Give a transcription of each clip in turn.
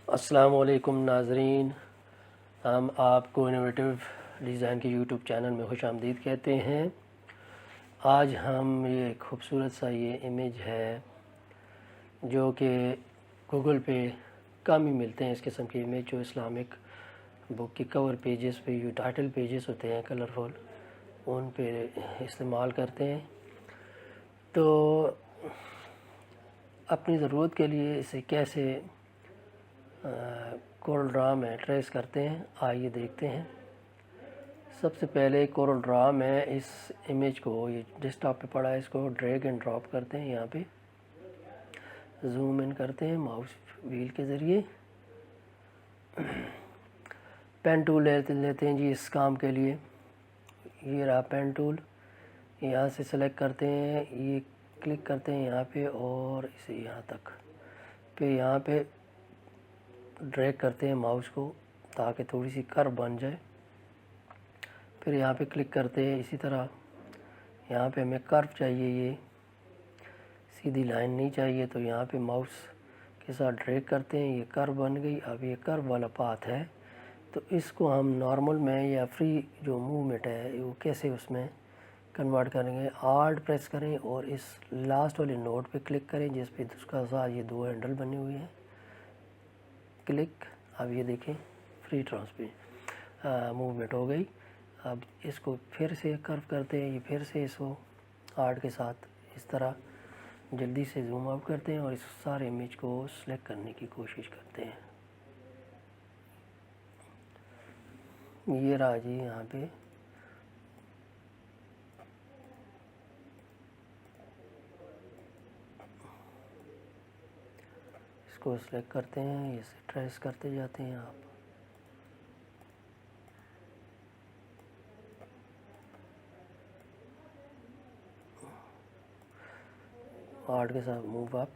अस्सलाम वालेकुम नाज़रीन, हम आपको इनोवेटिव डिज़ाइन के यूट्यूब चैनल में खुश आमदीद कहते हैं। आज हम ये खूबसूरत सा ये इमेज है जो कि गूगल पे कम ही मिलते हैं, इस किस्म की इमेज जो इस्लामिक बुक की कवर पेजेस पे, जो टाइटल पेजेस होते हैं कलरफुल, उन पे इस्तेमाल करते हैं। तो अपनी ज़रूरत के लिए इसे कैसे कोरल ड्रा में ट्रेस करते हैं, आइए देखते हैं। सबसे पहले कोरल ड्रा में इस इमेज को, ये डेस्कटॉप पे पड़ा है, इसको ड्रैग एंड ड्रॉप करते हैं, यहाँ पे जूम इन करते हैं माउस व्हील के ज़रिए। पेन टूल लेते हैं जी इस काम के लिए। ये रहा पेन टूल, यहाँ से सेलेक्ट करते हैं, ये क्लिक करते हैं यहाँ पे और इसे यहाँ तक, फिर यहाँ पे ड्रैग करते हैं माउस को ताकि थोड़ी सी कर्व बन जाए। फिर यहाँ पे क्लिक करते हैं, इसी तरह यहाँ पे हमें कर्व चाहिए, ये सीधी लाइन नहीं चाहिए, तो यहाँ पे माउस के साथ ड्रैग करते हैं, ये कर्व बन गई। अब ये कर्व वाला पाथ है, तो इसको हम नॉर्मल में या फ्री जो मूवमेंट है वो कैसे उसमें कन्वर्ट करेंगे। आल्ट प्रेस करें और इस लास्ट वाले नोड पे क्लिक करें जिस पे उसका साथ ये दो हैंडल बने हुए हैं, क्लिक। अब ये देखें फ्री ट्रांसफर मूवमेंट हो गई। अब इसको फिर से कर्व करते हैं, ये फिर से इसको आर्ट के साथ इस तरह जल्दी से जूम आउट करते हैं और इस सारे इमेज को सिलेक्ट करने की कोशिश करते हैं। ये रहा जी, यहाँ पे इसको सिलेक्ट करते हैं, ये ट्रेस करते जाते हैं आप। आर्ट के साथ मूव अप,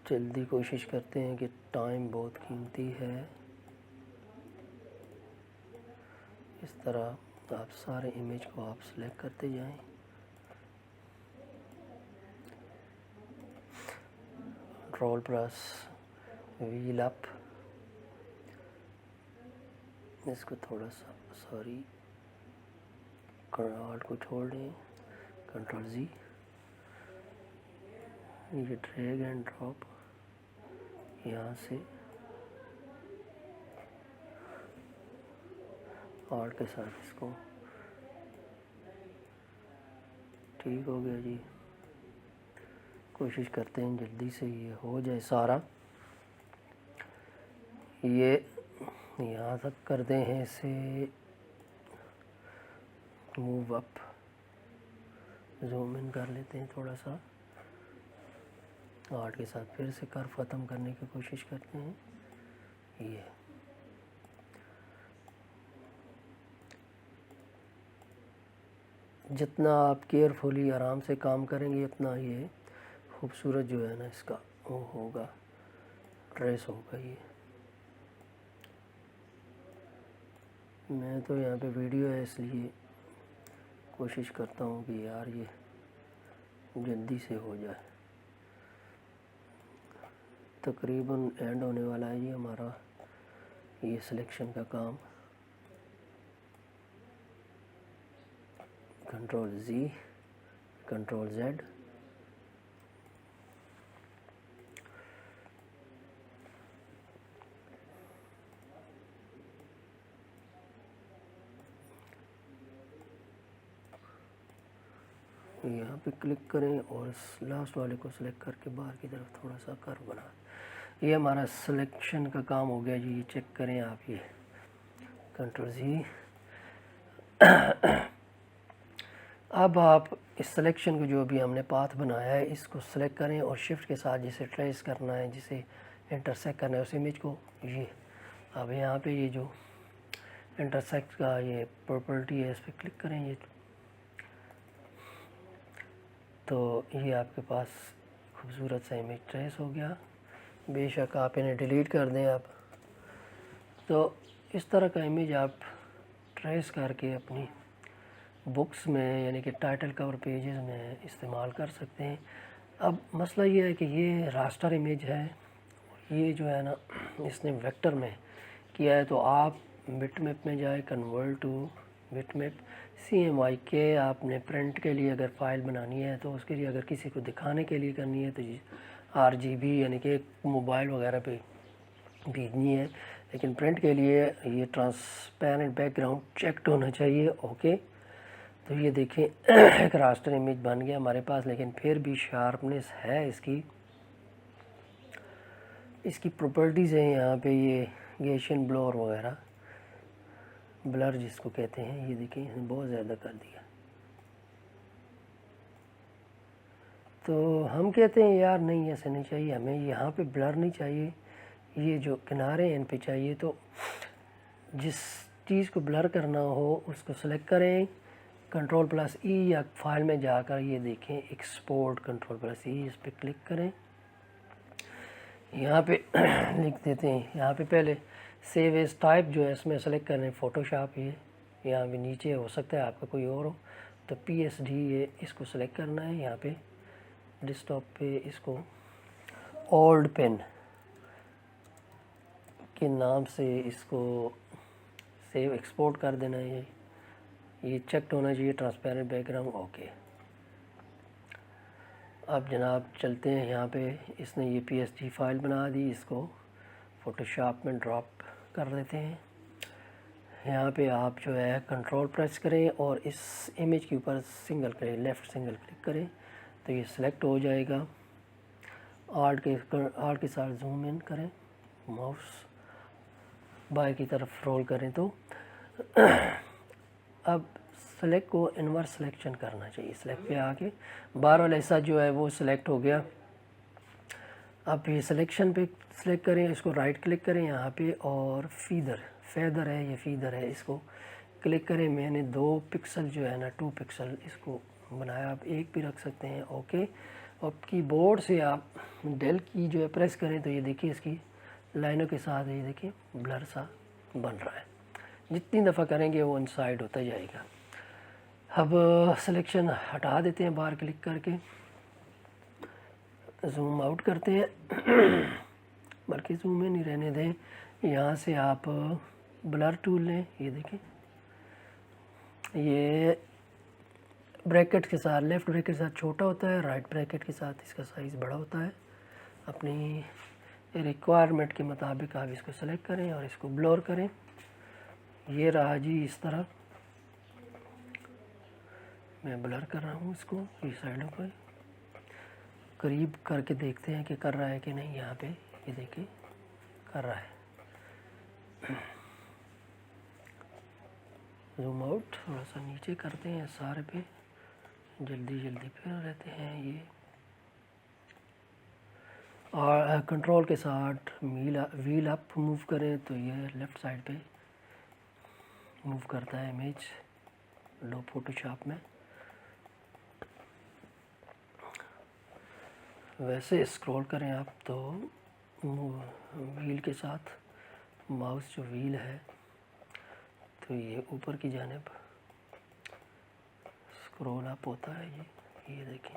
जल्दी कोशिश करते हैं कि टाइम बहुत कीमती है। इस तरह आप सारे इमेज को आप सिलेक्ट करते जाएं। रोल ब्रश, व्हील अप, इसको थोड़ा सा सॉरी आर्ट को छोड़ दें, कंट्रोल जी, ये ड्रैग एंड ड्रॉप यहाँ से आर्ट के साथ इसको, ठीक हो गया जी। कोशिश करते हैं जल्दी से ये हो जाए सारा। ये यहाँ तक करते हैं, इसे मूव अप, जूम इन कर लेते हैं थोड़ा सा, आर्ट के साथ फिर से कर्व ख़त्म करने की कोशिश करते हैं। ये जितना आप केयरफुली आराम से काम करेंगे उतना ये खूबसूरत जो है ना इसका वो होगा, ट्रेस होगा। ये मैं तो यहाँ पे वीडियो है इसलिए कोशिश करता हूँ कि यार ये जल्दी से हो जाए। तकरीबन एंड होने वाला है जी हमारा ये सिलेक्शन का काम। कंट्रोल जी, कंट्रोल जेड, यहाँ पे क्लिक करें और लास्ट वाले को सिलेक्ट करके बाहर की तरफ थोड़ा सा कर्व बना। ये हमारा सिलेक्शन का काम हो गया जी। ये चेक करें आप, ये कंट्रोल जी। अब आप इस सिलेक्शन को जो अभी हमने पाथ बनाया है इसको सिलेक्ट करें और शिफ्ट के साथ जिसे ट्रेस करना है, जिसे इंटरसेक्ट करना है उस इमेज को, ये अब यहाँ पे ये जो इंटरसेक्ट का ये प्रॉपर्टी है इस पर क्लिक करें, ये तो ये आपके पास खूबसूरत सा इमेज ट्रेस हो गया। बेशक आप इन्हें डिलीट कर दें आप, तो इस तरह का इमेज आप ट्रेस करके अपनी बुक्स में यानी कि टाइटल कवर पेजेस में इस्तेमाल कर सकते हैं। अब मसला ये है कि ये रास्टर इमेज है, ये जो है ना इसने वेक्टर में किया है। तो आप बिटमैप में जाए, कन्वर्ट टू बिटमैप, CMYK आपने प्रिंट के लिए अगर फ़ाइल बनानी है तो उसके लिए, अगर किसी को दिखाने के लिए करनी है तो RGB यानी कि मोबाइल वगैरह पे भेजनी है। लेकिन प्रिंट के लिए ये ट्रांसपेरेंट बैकग्राउंड चेक्ड होना चाहिए। ओके, तो ये देखें एक रास्टर इमेज बन गया हमारे पास, लेकिन फिर भी शार्पनेस है इसकी प्रॉपर्टीज़ हैं यहाँ पे, ये गेशन ब्लोर वगैरह, ब्लर जिसको कहते हैं, ये देखिए इसने बहुत ज़्यादा कर दिया। तो हम कहते हैं यार नहीं, ऐसे नहीं चाहिए, हमें यहाँ पे ब्लर नहीं चाहिए, ये जो किनारे हैं इन पे चाहिए। तो जिस चीज़ को ब्लर करना हो उसको सेलेक्ट करें, Ctrl+E, या फाइल में जाकर ये देखें एक्सपोर्ट, Ctrl+E इस पर क्लिक करें। यहाँ पे लिख देते हैं, यहाँ पे पहले सेव एज टाइप जो है इसमें सेलेक्ट करें फ़ोटोशॉप, ये यहाँ पे नीचे हो सकता है आपका कोई और हो, तो PSD ये इसको सेलेक्ट करना है। यहाँ पे डेस्कटॉप पे इसको ओल्ड पेन के नाम से इसको सेव एक्सपोर्ट कर देना है। ये चेक होना चाहिए ट्रांसपेरेंट बैकग्राउंड। ओके, अब जनाब चलते हैं, यहाँ पे इसने ये PSD फाइल बना दी, इसको फ़ोटोशॉप में ड्रॉप कर देते हैं। यहाँ पे आप जो है कंट्रोल प्रेस करें और इस इमेज के ऊपर सिंगल करें, लेफ़्ट सिंगल क्लिक करें तो ये सिलेक्ट हो जाएगा। आर्ट के साथ जूम इन करें, माउस बाएं की तरफ रोल करें तो अब सेलेक्ट को इनवर्स सिलेक्शन करना चाहिए। सेलेक्ट पे आके बार वाला हिस्सा जो है वो सिलेक्ट हो गया। अब ये सिलेक्शन पे सिलेक्ट करें, इसको राइट क्लिक करें यहाँ पे और फेदर है, ये फीदर है, इसको क्लिक करें। मैंने 2 पिक्सल जो है ना 2 पिक्सल इसको बनाया, आप 1 भी रख सकते हैं। ओके, अब कीबोर्ड से आप डेल की जो है प्रेस करें तो ये देखिए इसकी लाइनों के साथ ये देखिए ब्लर सा बन रहा है। जितनी दफ़ा करेंगे वो इनसाइड होता जाएगा। अब सिलेक्शन हटा देते हैं बाहर क्लिक करके, जूम आउट करते हैं बल्कि जूम इन नहीं रहने दें। यहाँ से आप ब्लर टूल लें, ये देखें ये ब्रैकेट के साथ, लेफ़्ट ब्रैकेट के साथ छोटा होता है, राइट ब्रैकेट के साथ इसका साइज़ बड़ा होता है। अपनी रिक्वायरमेंट के मुताबिक आप इसको सेलेक्ट करें और इसको ब्लर करें। ये रहा जी, इस तरह मैं ब्लर कर रहा हूँ इसको, ये साइडों पर करीब करके देखते हैं कि कर रहा है कि नहीं। यहाँ पे ये देखिए कर रहा है। जूम आउट थोड़ा सा नीचे करते हैं सारे पे, जल्दी फिर रहते हैं ये, और कंट्रोल के साथ व्हील अप मूव करें तो ये लेफ़्ट साइड पे मूव करता है इमेज लो फोटोशॉप में। वैसे स्क्रॉल करें आप तो व्हील के साथ माउस जो व्हील है तो ये ऊपर की जानिब स्क्रॉल अप होता है। ये देखें,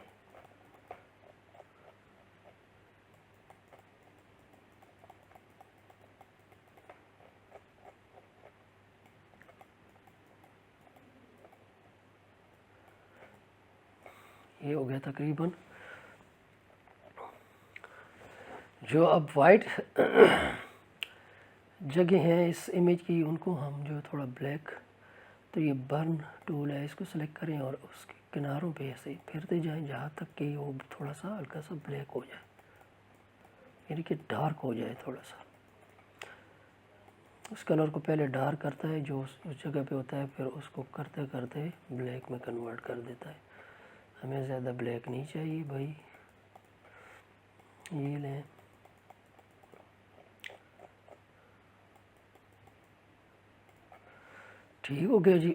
ये हो गया तकरीबन। जो अब वाइट जगह हैं इस इमेज की उनको हम जो थोड़ा ब्लैक, तो ये बर्न टूल है, इसको सेलेक्ट करें और उसके किनारों पे ऐसे फिरते जाएं जहाँ तक कि वो थोड़ा सा हल्का सा ब्लैक हो जाए, यानी कि डार्क हो जाए थोड़ा सा। उस कलर को पहले डार्क करता है जो उस जगह पे होता है, फिर उसको करते करते ब्लैक में कन्वर्ट कर देता है। हमें ज़्यादा ब्लैक नहीं चाहिए भाई। ये लें, ठीक हो गया जी।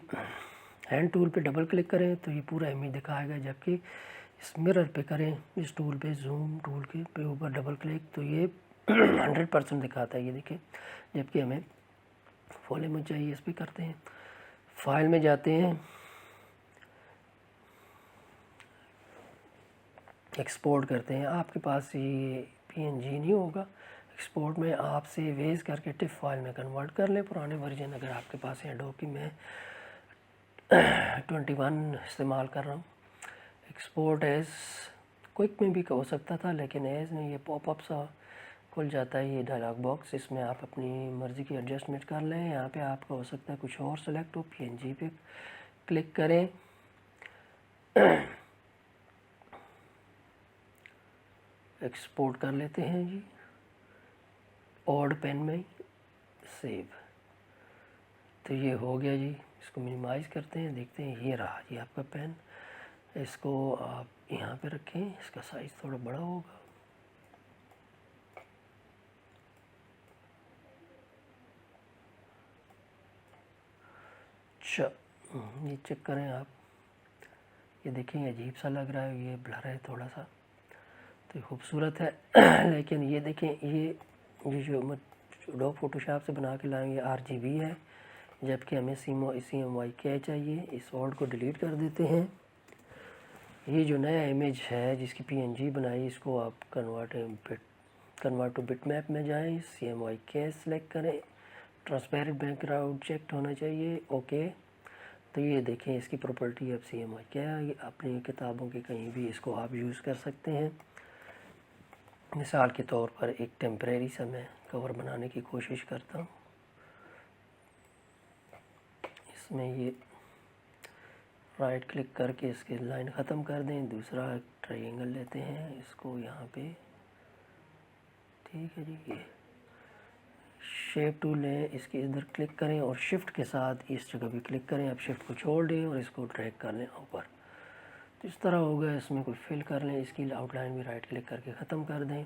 हैंड टूल पे डबल क्लिक करें तो ये पूरा इमेज दिखाएगा, जबकि इस मिरर पे करें, इस टूल पे जूम टूल के पे ऊपर डबल क्लिक तो ये 100% दिखाता है, ये देखिए। जबकि हमें फुल इमेज चाहिए, इस पर करते हैं, फाइल में जाते हैं, एक्सपोर्ट करते हैं। आपके पास ये PNG नहीं होगा, एक्सपोर्ट में आप वेज करके टिफ फाइल में कन्वर्ट कर लें। पुराने वर्जन अगर आपके पास है एडोब की, मैं 21 इस्तेमाल कर रहा हूँ। एक्सपोर्ट एज क्विक में भी हो सकता था, लेकिन एज में ये पॉपअप सा खुल जाता है, ये डायलॉग बॉक्स, इसमें आप अपनी मर्ज़ी की एडजस्टमेंट कर लें। यहाँ पे आपका हो सकता है कुछ और सेलेक्ट हो, PNG पे क्लिक करें। एक्सपोर्ट कर लेते हैं जी, ऑड पेन में सेव। तो ये हो गया जी, इसको मिनिमाइज़ करते हैं, देखते हैं। ये रहा जी आपका पेन। इसको आप यहाँ पे रखें, इसका साइज़ थोड़ा बड़ा होगा। अच्छा, ये चेक करें आप, ये देखें अजीब सा लग रहा है, ये ब्लर है थोड़ा सा, तो खूबसूरत है। लेकिन ये देखें, ये जो एडोब फोटोशॉप से बना के लाएंगे RGB है, जबकि हमें CMYK चाहिए। इस वर्ड को डिलीट कर देते हैं। ये जो नया इमेज है जिसकी PNG बनाई, इसको आप कन्वर्ट टू बिटमैप में जाएं, CMYK सेलेक्ट करें, ट्रांसपेरेंट बैकग्राउंड चेक होना चाहिए, ओके। तो ये देखें, इसकी प्रॉपर्टी अब CMYK है। अपनी किताबों के कहीं भी इसको आप यूज़ कर सकते हैं। मिसाल के तौर पर एक टेम्परेरी सा मैं कवर बनाने की कोशिश करता हूँ। इसमें ये राइट क्लिक करके इसकी लाइन ख़त्म कर दें। दूसरा ट्रायंगल लेते हैं, इसको यहाँ पे, ठीक है जी। ये शेप टूल लें, इसके इधर क्लिक करें और शिफ्ट के साथ इस जगह भी क्लिक करें। अब शिफ्ट को छोड़ दें और इसको ड्रैग कर लें ऊपर। तो इस तरह होगा। इसमें कोई फिल कर लें, इसकी आउटलाइन भी राइट क्लिक करके ख़त्म कर दें।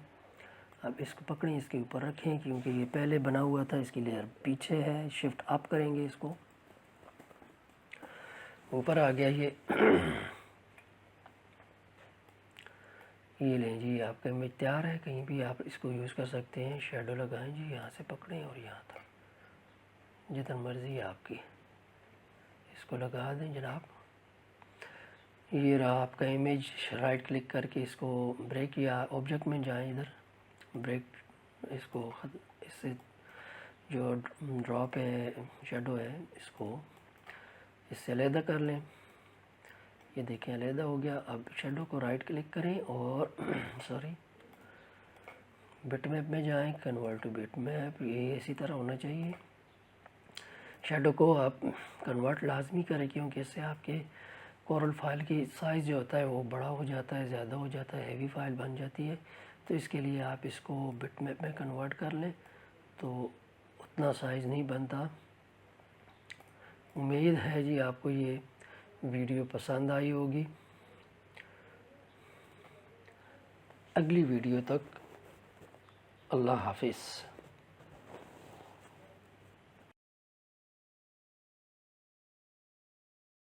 अब इसको पकड़ें, इसके ऊपर रखें, क्योंकि ये पहले बना हुआ था, इसकी लेयर पीछे है। शिफ्ट अप करेंगे, इसको ऊपर आ गया ये। ये लें जी, आपका इमेज तैयार है। कहीं भी आप इसको यूज़ कर सकते हैं। शेडो लगाएं जी, यहाँ से पकड़ें और यहाँ तक, जितना मर्ज़ी है आपकी, इसको लगा दें जनाब। ये रहा आपका इमेज। राइट क्लिक करके इसको ब्रेक या ऑब्जेक्ट में जाएं, इधर ब्रेक, इसको इससे जो ड्रॉप है, शेडो है, इसको इससे अलहदा कर लें। ये देखें अलहदा हो गया। अब शेडो को राइट क्लिक करें और सॉरी, बिटमैप में जाएं, कन्वर्ट टू बिटमैप। ये इसी तरह होना चाहिए। शेडो को आप कन्वर्ट लाजमी करें, क्योंकि इससे आपके कोरल फाइल की साइज़ जो होता है वो बड़ा हो जाता है, ज़्यादा हो जाता है, हैवी फाइल बन जाती है। तो इसके लिए आप इसको बिटमैप में कन्वर्ट कर लें तो उतना साइज़ नहीं बनता। उम्मीद है जी आपको ये वीडियो पसंद आई होगी। अगली वीडियो तक अल्लाह हाफिज़।